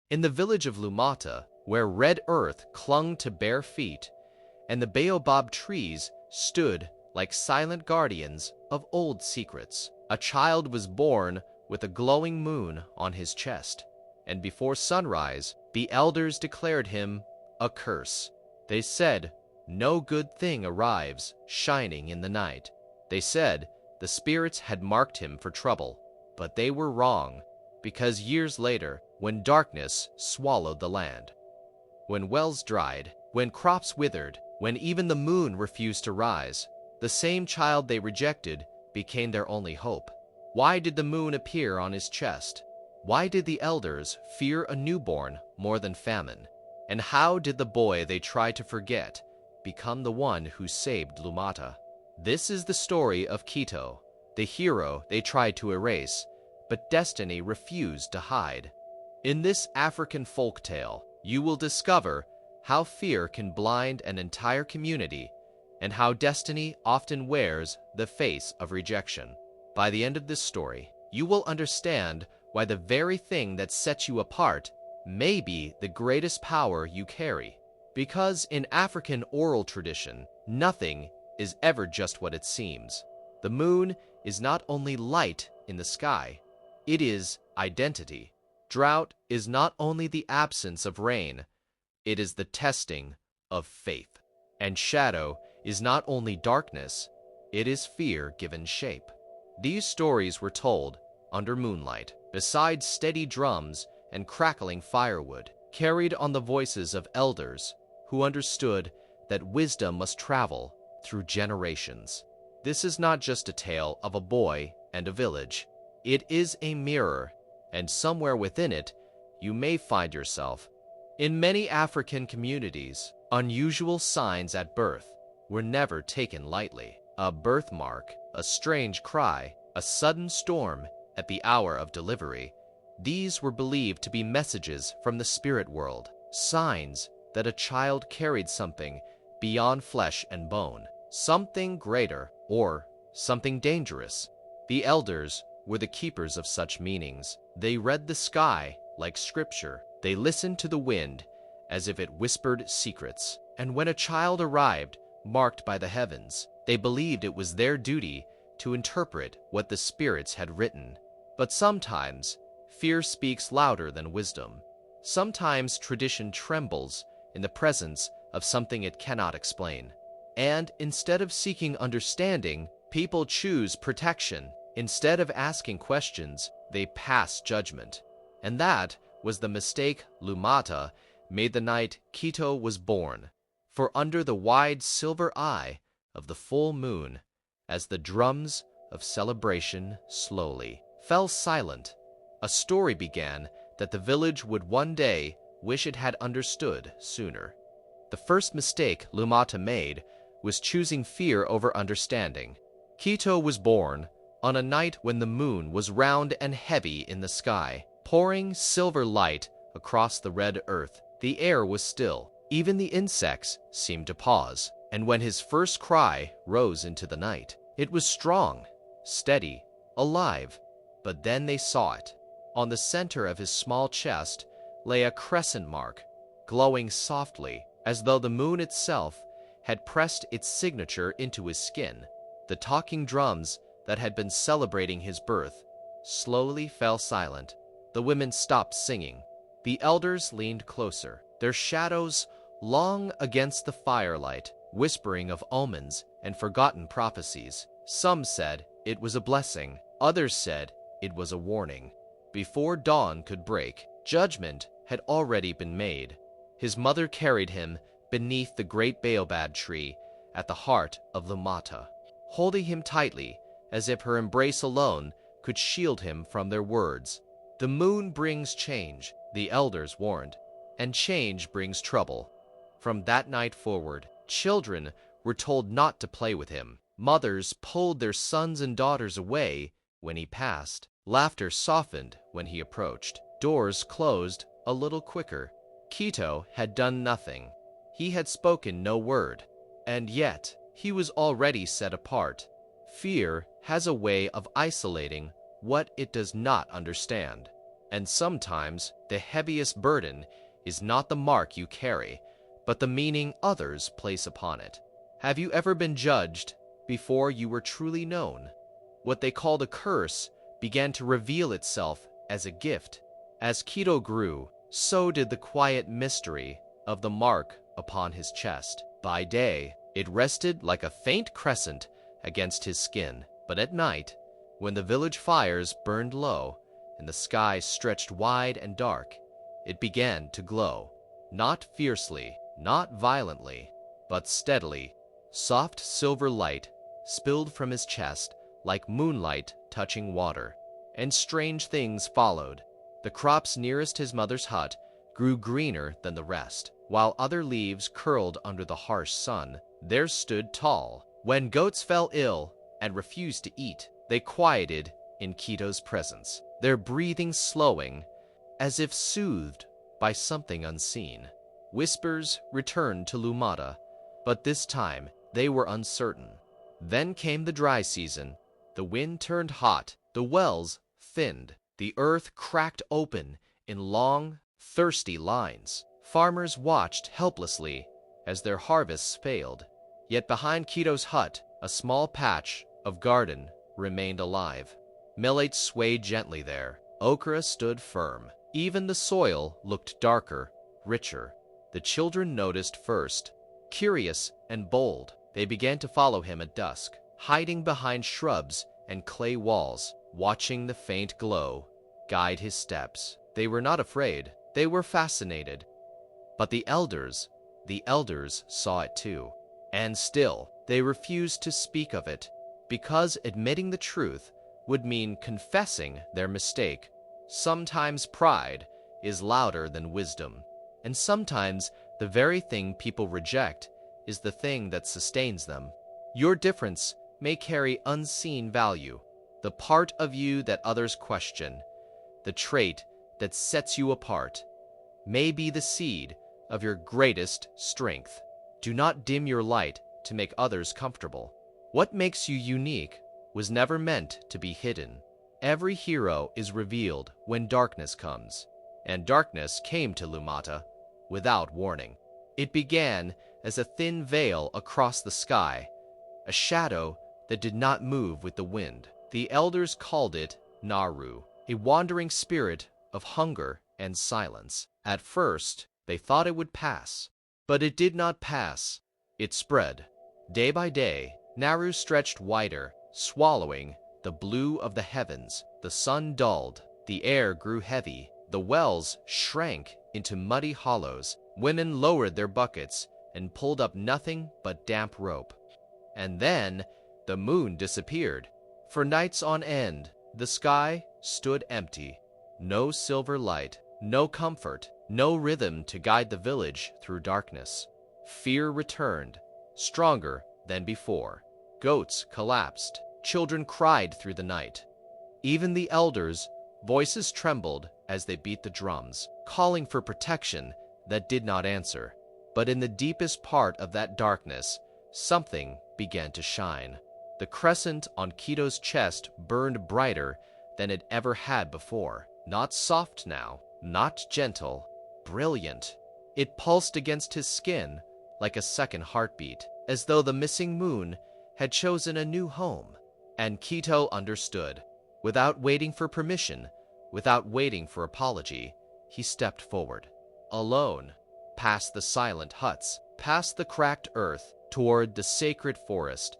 In the village of Lumata, where red earth clung to bare feet, and the baobab trees stood like silent guardians of old secrets, a child was born with a glowing moon on his chest, and before sunrise, the elders declared him a curse. They said, "No good thing arrives shining in the night." They said the spirits had marked him for trouble, but they were wrong, because years later, when darkness swallowed the land, when wells dried, when crops withered, when even the moon refused to rise, the same child they rejected became their only hope. Why did the moon appear on his chest? Why did the elders fear a newborn more than famine? And how did the boy they tried to forget become the one who saved Lumata? This is the story of Kito, the hero they tried to erase, but destiny refused to hide. In this African folktale, you will discover how fear can blind an entire community and how destiny often wears the face of rejection. By the end of this story, you will understand why the very thing that sets you apart may be the greatest power you carry. Because in African oral tradition, nothing is ever just what it seems. The moon is not only light in the sky, it is identity. Drought is not only the absence of rain, it is the testing of faith. And shadow is not only darkness, it is fear given shape. These stories were told under moonlight, beside steady drums and crackling firewood, carried on the voices of elders who understood that wisdom must travel through generations. This is not just a tale of a boy and a village. It is a mirror, and somewhere within it, you may find yourself. In many African communities, unusual signs at birth were never taken lightly. A birthmark, a strange cry, a sudden storm at the hour of delivery. These were believed to be messages from the spirit world, signs that a child carried something beyond flesh and bone, something greater or something dangerous. The elders were the keepers of such meanings. They read the sky like scripture. They listened to the wind as if it whispered secrets. And when a child arrived, marked by the heavens, they believed it was their duty to interpret what the spirits had written. But sometimes, fear speaks louder than wisdom. Sometimes tradition trembles in the presence of something it cannot explain. And instead of seeking understanding, people choose protection. Instead of asking questions, they pass judgment. And that was the mistake Lumata made the night Kito was born. For under the wide silver eye of the full moon, as the drums of celebration slowly fell silent, a story began that the village would one day wish it had understood sooner. The first mistake Lumata made was choosing fear over understanding. Kito was born on a night when the moon was round and heavy in the sky, pouring silver light across the red earth. The air was still. Even the insects seemed to pause. And when his first cry rose into the night, it was strong, steady, alive. But then they saw it. On the center of his small chest lay a crescent mark, glowing softly, as though the moon itself had pressed its signature into his skin. The talking drums that had been celebrating his birth slowly fell silent. The women stopped singing. The elders leaned closer, their shadows long against the firelight, whispering of omens and forgotten prophecies. Some said it was a blessing. Others said it was a warning. Before dawn could break, judgment had already been made. His mother carried him beneath the great baobab tree at the heart of Lumata, holding him tightly as if her embrace alone could shield him from their words. The moon brings change, the elders warned, and change brings trouble. From that night forward, children were told not to play with him. Mothers pulled their sons and daughters away when he passed. Laughter softened when he approached. Doors closed a little quicker. Kito had done nothing. He had spoken no word. And yet, he was already set apart. Fear has a way of isolating what it does not understand. And sometimes the heaviest burden is not the mark you carry, but the meaning others place upon it. Have you ever been judged before you were truly known? What they called a curse began to reveal itself as a gift. As Kito grew, so did the quiet mystery of the mark upon his chest. By day, it rested like a faint crescent against his skin, but at night, when the village fires burned low and the sky stretched wide and dark, it began to glow, not fiercely, not violently, but steadily. Soft silver light spilled from his chest like moonlight touching water, and strange things followed. The crops nearest his mother's hut grew greener than the rest, while other leaves curled under the harsh sun. Theirs stood tall. When goats fell ill and refused to eat, they quieted in Kito's presence, their breathing slowing, as if soothed by something unseen. Whispers returned to Lumata, but this time they were uncertain. Then came the dry season. The wind turned hot, the wells thinned, the earth cracked open in long, thirsty lines. Farmers watched helplessly as their harvests failed. Yet behind Kito's hut, a small patch of garden remained alive. Millet swayed gently there. Okra stood firm. Even the soil looked darker, richer. The children noticed first. Curious and bold, they began to follow him at dusk, hiding behind shrubs and clay walls, watching the faint glow guide his steps. They were not afraid. They were fascinated. But the elders saw it too. And still, they refused to speak of it, because admitting the truth would mean confessing their mistake. Sometimes pride is louder than wisdom, and sometimes the very thing people reject is the thing that sustains them. Your difference may carry unseen value, the part of you that others question, the trait that sets you apart, may be the seed of your greatest strength. Do not dim your light to make others comfortable. What makes you unique was never meant to be hidden. Every hero is revealed when darkness comes, and darkness came to Lumata without warning. It began as a thin veil across the sky, a shadow that did not move with the wind. The elders called it Naru, a wandering spirit of hunger and silence. At first, they thought it would pass, but it did not pass. It spread. Day by day, Naru stretched wider, swallowing the blue of the heavens. The sun dulled, the air grew heavy, the wells shrank into muddy hollows. Women lowered their buckets and pulled up nothing but damp rope. And then the moon disappeared. For nights on end, the sky stood empty. No silver light, no comfort, no rhythm to guide the village through darkness. Fear returned, stronger than before. Goats collapsed. Children cried through the night. Even the elders' voices trembled as they beat the drums, calling for protection that did not answer. But in the deepest part of that darkness, something began to shine. The crescent on Kito's chest burned brighter than it ever had before. Not soft now, not gentle, brilliant. It pulsed against his skin like a second heartbeat, as though the missing moon had chosen a new home. And Kito understood. Without waiting for permission, without waiting for apology, he stepped forward. Alone, past the silent huts, past the cracked earth, toward the sacred forest.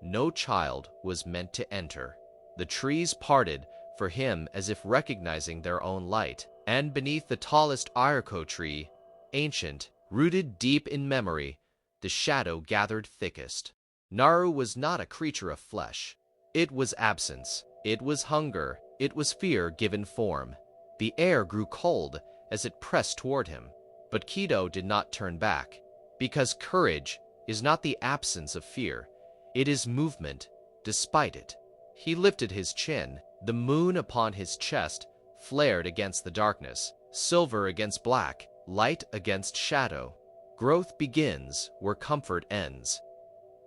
No child was meant to enter. The trees parted for him as if recognizing their own light, and beneath the tallest iroko tree, ancient, rooted deep in memory, the shadow gathered thickest. Naru was not a creature of flesh. It was absence. It was hunger. It was fear given form. The air grew cold as it pressed toward him. But Kito did not turn back, because courage is not the absence of fear. It is movement despite it. He lifted his chin. The moon upon his chest flared against the darkness, silver against black, light against shadow. Growth begins where comfort ends.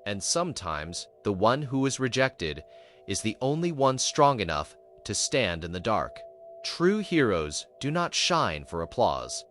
And sometimes the one who is rejected is the only one strong enough to stand in the dark. True heroes do not shine for applause.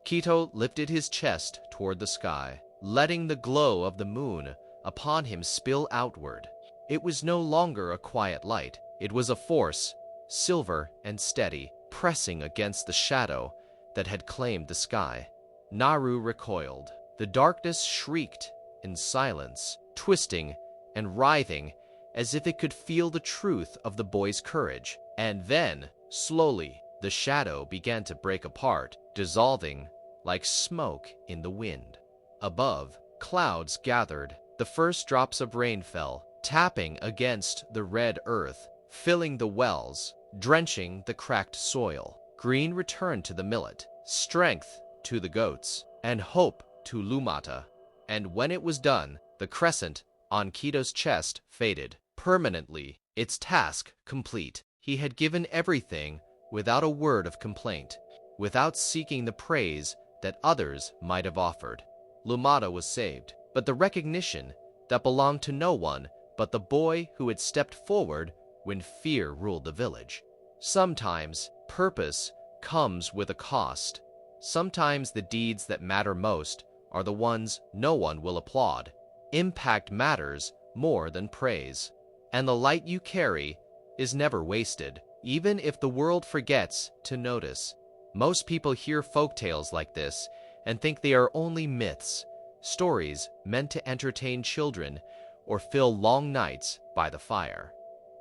Kito lifted his chest toward the sky, letting the glow of the moon upon him spill outward. It was no longer a quiet light. It was a force, silver and steady, pressing against the shadow that had claimed the sky. Naru recoiled. The darkness shrieked in silence, twisting and writhing as if it could feel the truth of the boy's courage. And then, slowly, the shadow began to break apart, dissolving like smoke in the wind. Above, clouds gathered. The first drops of rain fell, tapping against the red earth, filling the wells, drenching the cracked soil. Green returned to the millet, strength to the goats, and hope to Lumata. And when it was done, the crescent on Kito's chest faded permanently, its task complete. He had given everything without a word of complaint, without seeking the praise that others might have offered. Lumata was saved, but the recognition that belonged to no one but the boy who had stepped forward when fear ruled the village. Sometimes purpose comes with a cost. Sometimes the deeds that matter most are the ones no one will applaud. Impact matters more than praise, and the light you carry is never wasted, even if the world forgets to notice. Most people hear folktales like this and think they are only myths, stories meant to entertain children or fill long nights by the fire.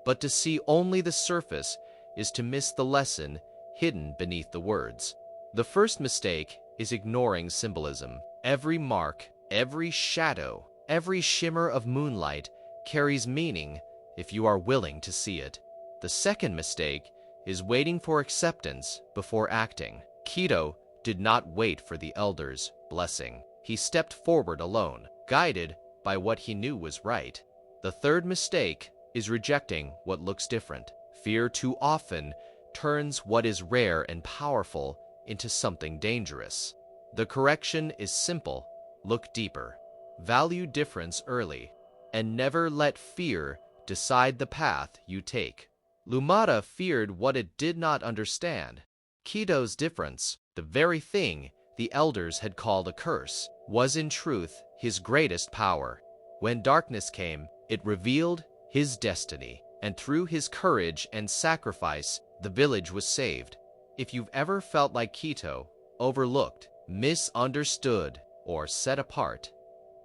But to see only the surface is to miss the lesson hidden beneath the words. The first mistake is ignoring symbolism. Every mark, every shadow, every shimmer of moonlight carries meaning if you are willing to see it. The second mistake is waiting for acceptance before acting. Kito did not wait for the elders' blessing. He stepped forward alone, guided by what he knew was right. The third mistake is rejecting what looks different. Fear too often turns what is rare and powerful into something dangerous. The correction is simple. Look deeper. Value difference early, and never let fear decide the path you take. Lumata feared what it did not understand. Kito's difference, the very thing the elders had called a curse, was in truth his greatest power. When darkness came, it revealed his destiny, and through his courage and sacrifice, the village was saved. If you've ever felt like Kito, overlooked, misunderstood, or set apart,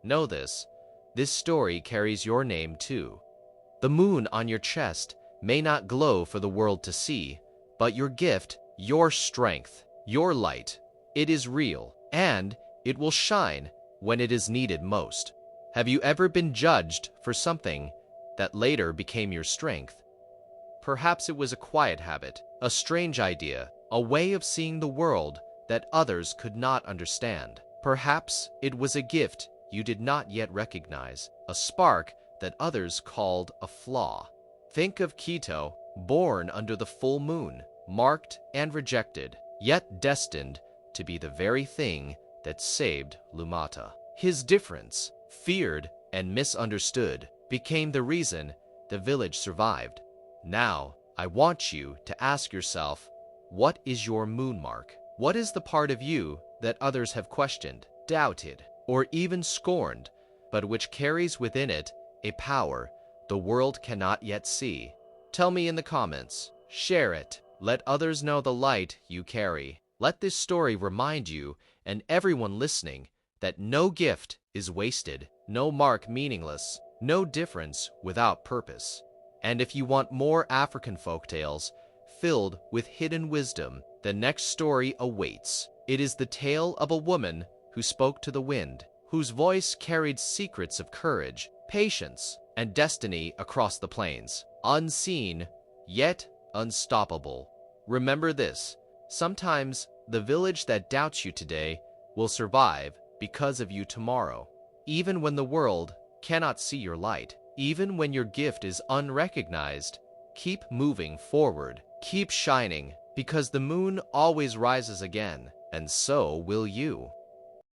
know this story carries your name too. The moon on your chest may not glow for the world to see, but your gift, your strength, your light, it is real, and it will shine when it is needed most. Have you ever been judged for something that later became your strength? Perhaps it was a quiet habit, a strange idea, a way of seeing the world that others could not understand. Perhaps it was a gift you did not yet recognize, a spark that others called a flaw. Think of Kito, born under the full moon, marked and rejected, yet destined to be the very thing that saved Lumata. His difference, feared and misunderstood, became the reason the village survived. Now, I want you to ask yourself, what is your moon mark? What is the part of you that others have questioned, doubted, or even scorned, but which carries within it a power the world cannot yet see? Tell me in the comments. Share it. Let others know the light you carry. Let this story remind you and everyone listening that no gift is wasted, no mark meaningless, no difference without purpose. And if you want more African folktales filled with hidden wisdom, the next story awaits. It is the tale of a woman who spoke to the wind, whose voice carried secrets of courage, patience, and destiny across the plains. Unseen, yet unstoppable. Remember this: sometimes the village that doubts you today will survive because of you tomorrow. Even when the world cannot see your light, even when your gift is unrecognized, keep moving forward. Keep shining, because the moon always rises again, and so will you.